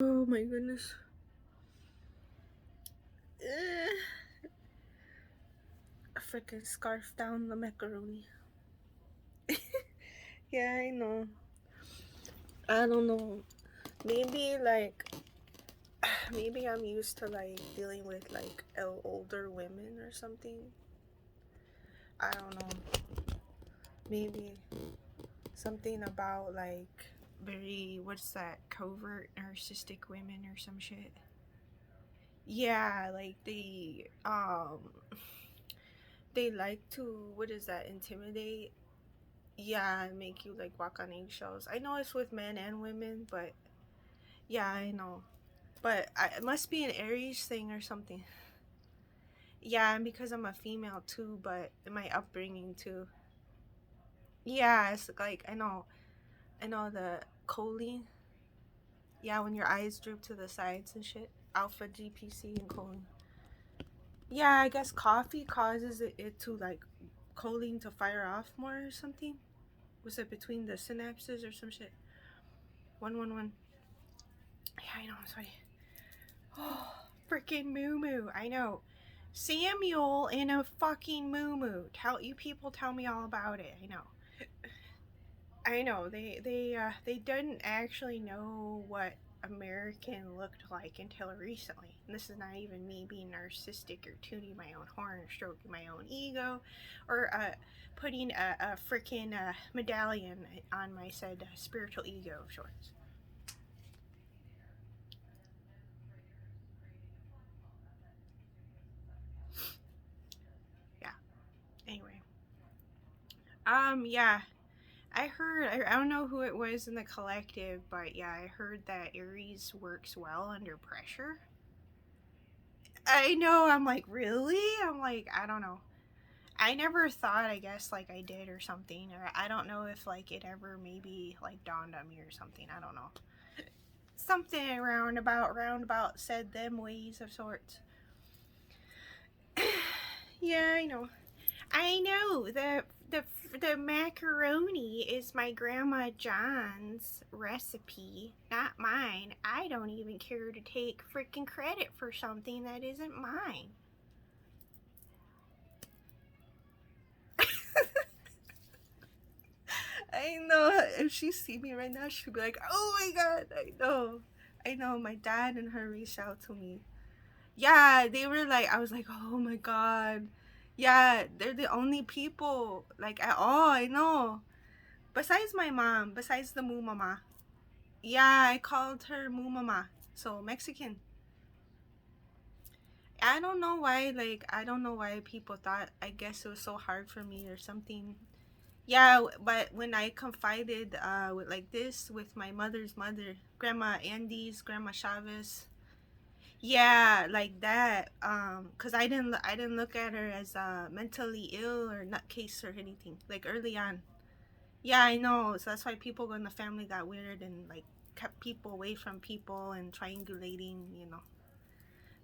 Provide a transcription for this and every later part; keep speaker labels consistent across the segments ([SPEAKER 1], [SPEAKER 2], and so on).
[SPEAKER 1] Oh my goodness. Eh, I freaking scarf down the macaroni. Yeah, I know. I don't know. Maybe like maybe I'm used to like dealing with like older women or something. I don't know. Maybe something about like very what's that covert narcissistic women or some shit. Yeah, like they like to what is that intimidate. Yeah, and make you like walk on eggshells. I know it's with men and women, but yeah, I know. But it must be an Aries thing or something. Yeah, and because I'm a female too, but my upbringing too. Yeah, it's like I know the choline. Yeah, when your eyes droop to the sides and shit. Alpha GPC and choline. Yeah, I guess coffee causes it to like choline to fire off more or something. Was it between the synapses or some shit? 111. Yeah, I know. I'm sorry. Oh, freaking moo moo. I know. Samuel in a fucking moo moo. Tell you people tell me all about it. I know. I know. They didn't actually know what American looked like until recently. And this is not even me being narcissistic or tuning my own horn or stroking my own ego or putting a freaking medallion on my said spiritual ego of sorts. Yeah. Anyway. Yeah. I heard, I don't know who it was in the collective, but yeah, I heard that Aries works well under pressure. I know, I'm like, really? I'm like, I don't know. I never thought, I guess, like I did or something, or I don't know if like it ever maybe like dawned on me or something. I don't know. Something roundabout said them ways of sorts. Yeah, I know. I know the macaroni is my grandma John's recipe, not mine. I don't even care to take freaking credit for something that isn't mine. I know if she see me right now, she'd be like, "Oh my god, I know, I know." My dad and her reached out to me. Yeah, they were like, I was like, "Oh my god." Yeah, they're the only people like at all I know. Besides my mom, besides the moo mama. Yeah, I called her moo mama. So Mexican. I don't know why, like, I don't know why people thought, I guess it was so hard for me or something. Yeah, but when I confided with like this with my mother's mother, Grandma Andes, Grandma Chavez, yeah, like that. Cause I didn't look at her as mentally ill or nutcase or anything. Like early on, yeah, I know. So that's why people in the family got weird and like kept people away from people and triangulating. You know,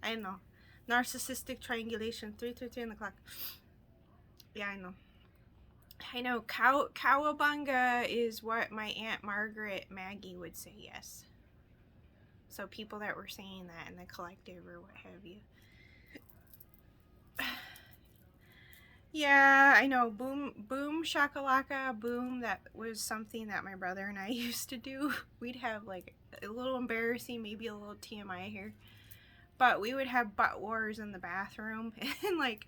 [SPEAKER 1] I know. Narcissistic triangulation. 3:33 on the clock. Yeah, I know. I know. Cowabunga is what my aunt Margaret Maggie would say. Yes. So people that were saying that in the collective or what have you. Yeah, I know. Boom shakalaka boom. That was something that my brother and I used to do. We'd have like a little embarrassing, maybe a little TMI here, but we would have butt wars in the bathroom and like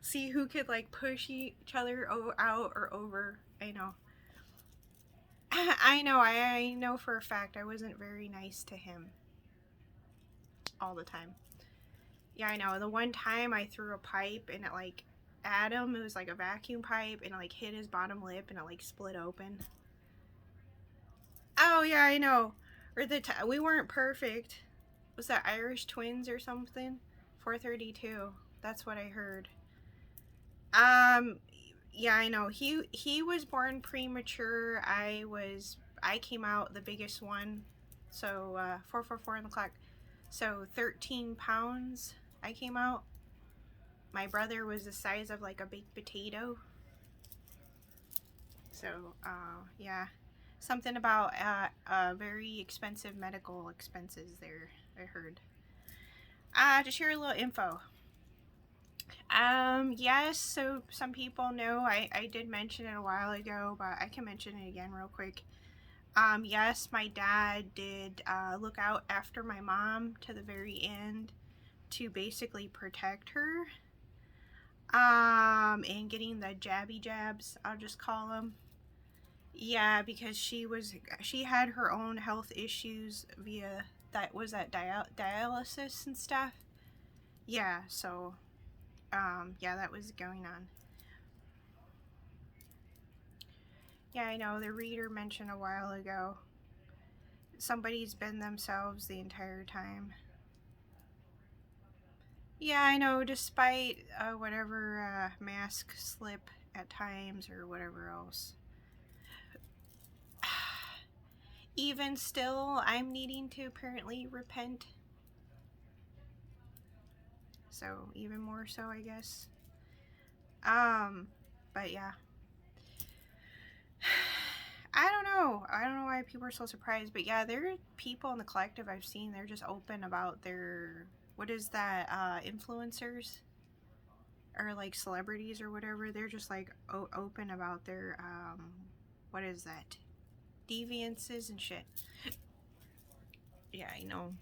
[SPEAKER 1] see who could like push each other out or over. I know. I know. I know for a fact I wasn't very nice to him all the time. Yeah, I know. The one time I threw a pipe and it like Adam, it was like a vacuum pipe and it like hit his bottom lip and it like split open. Oh yeah, I know. Or we weren't perfect. Was that Irish twins or something? 432. That's what I heard. Um yeah, I know. He was born premature. I came out the biggest one. So 444 on the clock. So 13 pounds I came out. My brother was the size of like a baked potato. So, yeah. Something about very expensive medical expenses there, I heard. To share a little info. Yes, so some people know I did mention it a while ago, but I can mention it again real quick. Yes, my dad did look out after my mom to the very end to basically protect her. And getting the jabby jabs, I'll just call them. Yeah, because she had her own health issues via that was that dialysis and stuff. Yeah, so yeah, that was going on. Yeah, I know the reader mentioned a while ago. Somebody's been themselves the entire time. Yeah, I know, despite whatever mask slip at times or whatever else. Even still, I'm needing to apparently repent. So, even more so, I guess. Um, but yeah. I don't know. I don't know why people are so surprised, but yeah, there are people in the collective I've seen. They're just open about their what is that? Influencers or like celebrities or whatever. They're just like open about their what is that? Deviances and shit. Yeah, I know.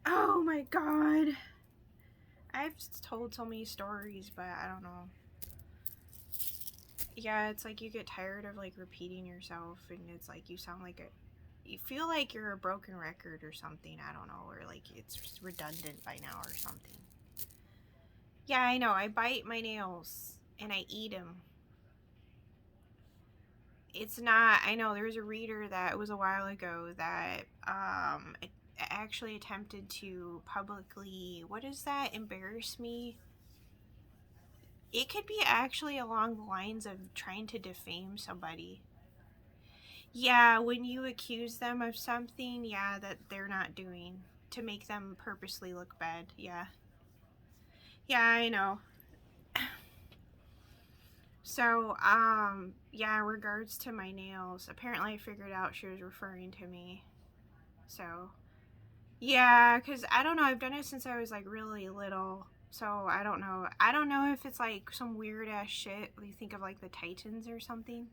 [SPEAKER 1] Oh my god. I've told so many stories, but I don't know. Yeah, it's like you get tired of like repeating yourself, and it's like you sound like you feel like you're a broken record or something. I don't know, or like it's redundant by now or something. Yeah, I know. I bite my nails and I eat them. It's not. I know there was a reader that was a while ago that actually attempted to publicly what is that embarrass me. It could be actually along the lines of trying to defame somebody. Yeah, when you accuse them of something, yeah, that they're not doing to make them purposely look bad. Yeah. Yeah, I know. So, yeah, in regards to my nails, apparently I figured out she was referring to me. So, yeah, because I don't know, I've done it since I was like really little. So, I don't know. I don't know if it's like some weird ass shit. You think of like the Titans or something.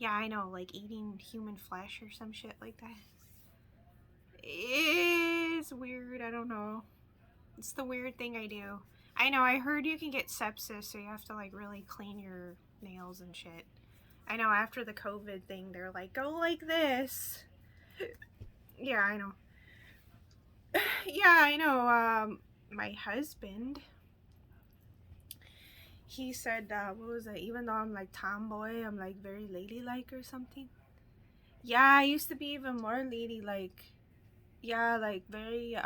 [SPEAKER 1] Yeah, I know, like eating human flesh or some shit like that. It's weird. I don't know. It's the weird thing I do. I know. I heard you can get sepsis, so you have to like really clean your nails and shit. I know. After the COVID thing, they're like, go like this. Yeah, I know. Yeah, I know. My husband, he said, what was it? Even though I'm like tomboy, I'm like very ladylike or something. Yeah, I used to be even more ladylike. Yeah, like very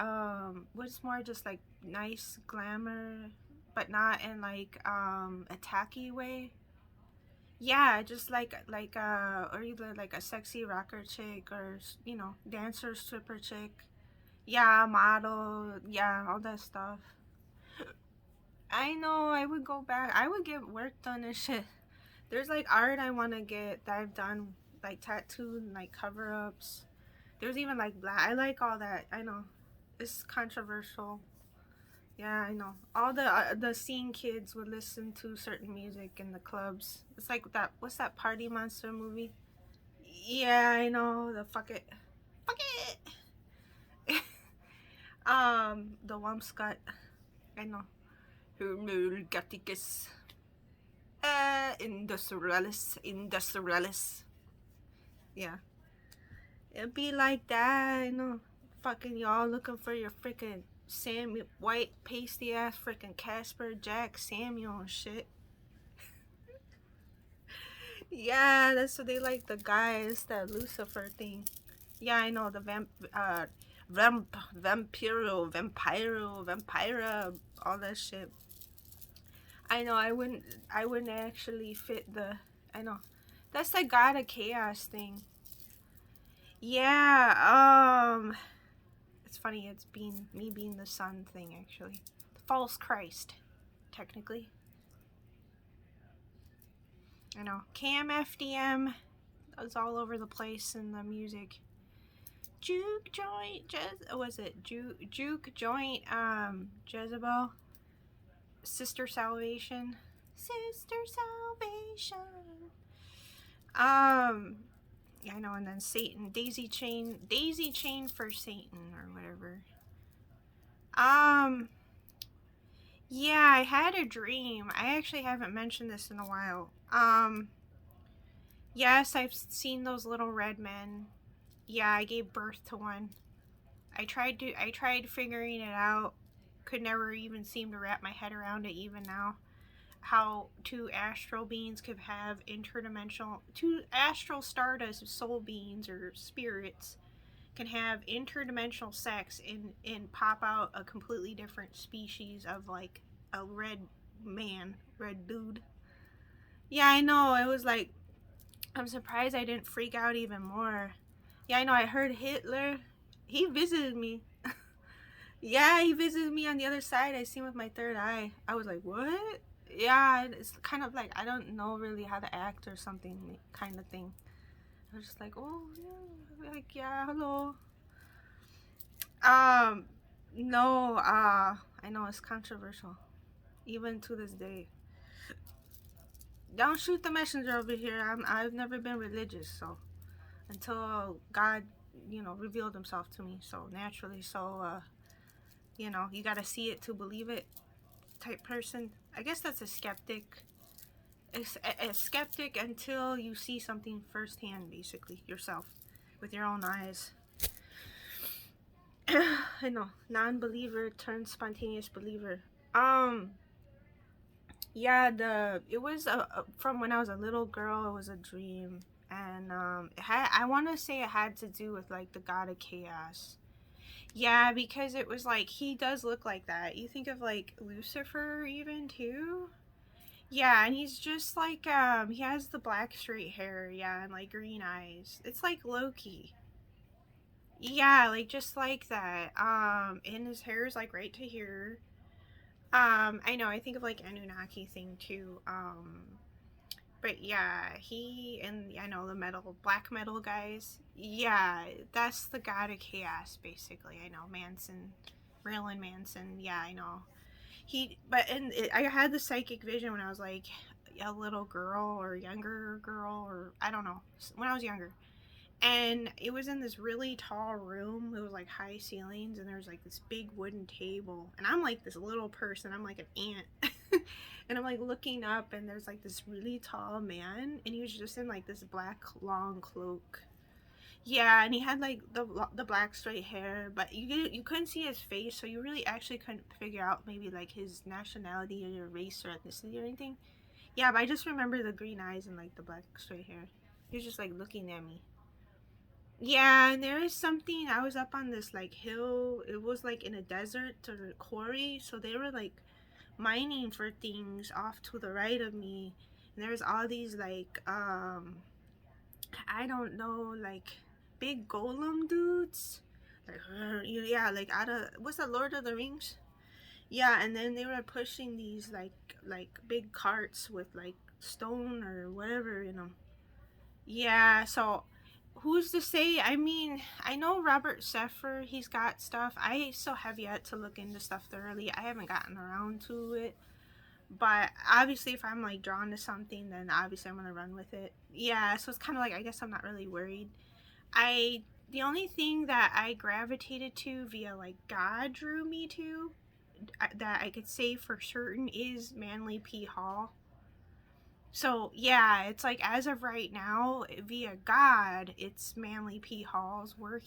[SPEAKER 1] what's more just like nice glamour, but not in like a tacky way. Yeah, just or either like a sexy rocker chick or dancer stripper chick. Yeah, model. Yeah, all that stuff. I know. I would go back. I would get work done and shit. There's like art I want to get that I've done, like tattooed and like cover ups. There's even like black. I like all that. I know. It's controversial. Yeah, I know. All the scene kids would listen to certain music in the clubs. It's like that. What's that Party Monster movie? Yeah, I know. The fuck it. The Wamscott. I know. Humulgaticus. Industrialis. Yeah, it'd be like that. I know. Fucking y'all looking for your freaking Samuel, white pasty ass freaking Casper Jack Samuel and shit. Yeah, that's what they like. The guys, that Lucifer thing. Yeah, I know the vampira, all that shit. I know. I wouldn't actually fit the. I know. That's the God of Chaos thing. Yeah. It's funny. It's being me being the sun thing actually. The false Christ, technically. I know. Cam FDM. It's all over the place in the music. Juke joint, was it juke joint? Jezebel, Sister Salvation, Sister Salvation. Um, yeah, I know, and then Satan, Daisy Chain for Satan or whatever. Um, yeah, I had a dream. I actually haven't mentioned this in a while. Yes, I've seen those little red men. Yeah, I gave birth to one. I tried figuring it out. Could never even seem to wrap my head around it even now. How two astral beings could have two astral stardust soul beings or spirits can have interdimensional sex and pop out a completely different species of like a red dude. Yeah, I know. It was like I'm surprised I didn't freak out even more. Yeah, I know. I heard Hitler. He visited me. Yeah, he visited me on the other side. I seen with my third eye. I was like, what? Yeah, it's kind of like I don't know really how to act or something kind of thing. I was just like, oh yeah, like yeah, hello. Um, no, I know it's controversial, even to this day. Don't shoot the messenger over here. I've never been religious, so until God, revealed Himself to me, so naturally, you gotta see it to believe it, type person. I guess that's a skeptic. A skeptic until you see something firsthand, basically yourself, with your own eyes. I know, non-believer turned spontaneous believer. Um, yeah, it was from when I was a little girl. It was a dream, and I want to say it had to do with like the god of chaos. Yeah, because it was like he does look like that. You think of like Lucifer even too. Yeah, and he's just like he has the black straight hair, yeah, and like green eyes. It's like Loki. Yeah, like just like that. And his hair is like right to here. I know, I think of like Anunnaki thing too. But yeah, he and I know the black metal guys. Yeah, that's the god of chaos, basically. I know Marilyn Manson. Yeah, I know. I had the psychic vision when I was like a little girl or younger girl or I don't know when I was younger, and it was in this really tall room. It was like high ceilings, and there was like this big wooden table, and I'm like this little person. I'm like an ant. And I'm like looking up, and there's like this really tall man, and he was just in like this black long cloak. Yeah, and he had like the black straight hair, but you couldn't see his face, so you really actually couldn't figure out maybe like his nationality or race or ethnicity or anything. Yeah, but I just remember the green eyes and like the black straight hair. He was just like looking at me. Yeah, and there is something. I was up on this like hill. It was like in a desert or a quarry, so they were like mining for things off to the right of me. And there's all these like I don't know, like big golem dudes. Like yeah, like out of what's that, Lord of the Rings? Yeah, and then they were pushing these like big carts with like stone or whatever in them. Yeah, so who's to say? I mean, I know Robert Seffer, he's got stuff. I still have yet to look into stuff thoroughly. I haven't gotten around to it. But obviously, if I'm like drawn to something, then obviously I'm gonna run with it. Yeah, so it's kind of like I guess I'm not really worried. I the only thing that I gravitated to via like God drew me to that I could say for certain is Manly P Hall. So yeah, it's like as of right now, via God, it's Manly P Hall's work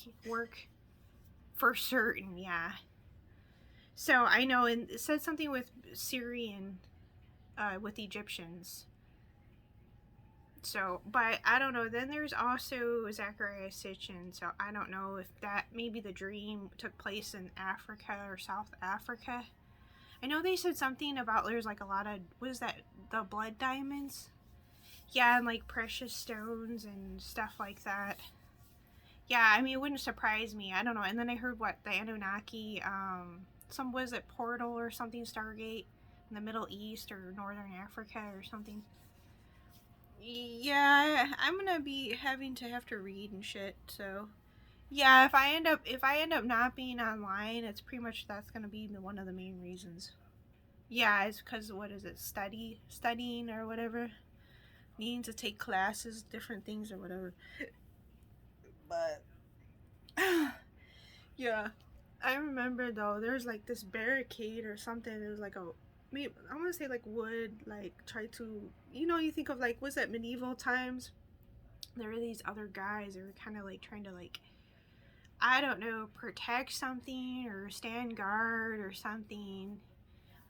[SPEAKER 1] for certain. Yeah. So I know, and it said something with Syrian, with Egyptians. So, but I don't know. Then there's also Zachariah Sitchin. So I don't know if that maybe the dream took place in Africa or South Africa. I know they said something about there's like a lot of what is that, the blood diamonds? Yeah, and like precious stones and stuff like that. Yeah, I mean it wouldn't surprise me. I don't know. And then I heard what the Anunnaki, some was it portal or something, Stargate in the Middle East or Northern Africa or something. Yeah, I'm gonna be having to have to read and shit. So yeah, if I end up not being online, it's pretty much that's gonna be one of the main reasons. Yeah, it's because what is it, studying or whatever, needing to take classes, different things or whatever. But yeah, I remember though, there's like this barricade or something. It was like a, maybe I want to say like wood, like try to, you think of like, was that medieval times? There were these other guys. They were kind of like trying to like, I don't know, protect something or stand guard or something.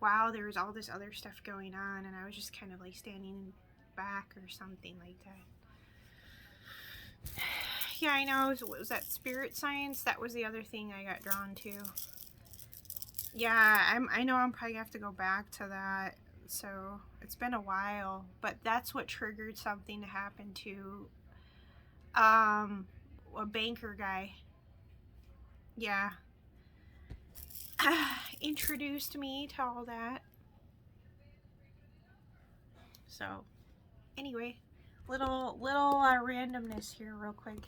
[SPEAKER 1] Wow, there was all this other stuff going on, and I was just kind of like standing back or something like that. Yeah, I know. Was that spirit science? That was the other thing I got drawn to. Yeah, I know I'm probably gonna have to go back to that. So it's been a while, but that's what triggered something to happen to um a banker guy. Yeah, introduced me to all that. So anyway, little randomness here, real quick.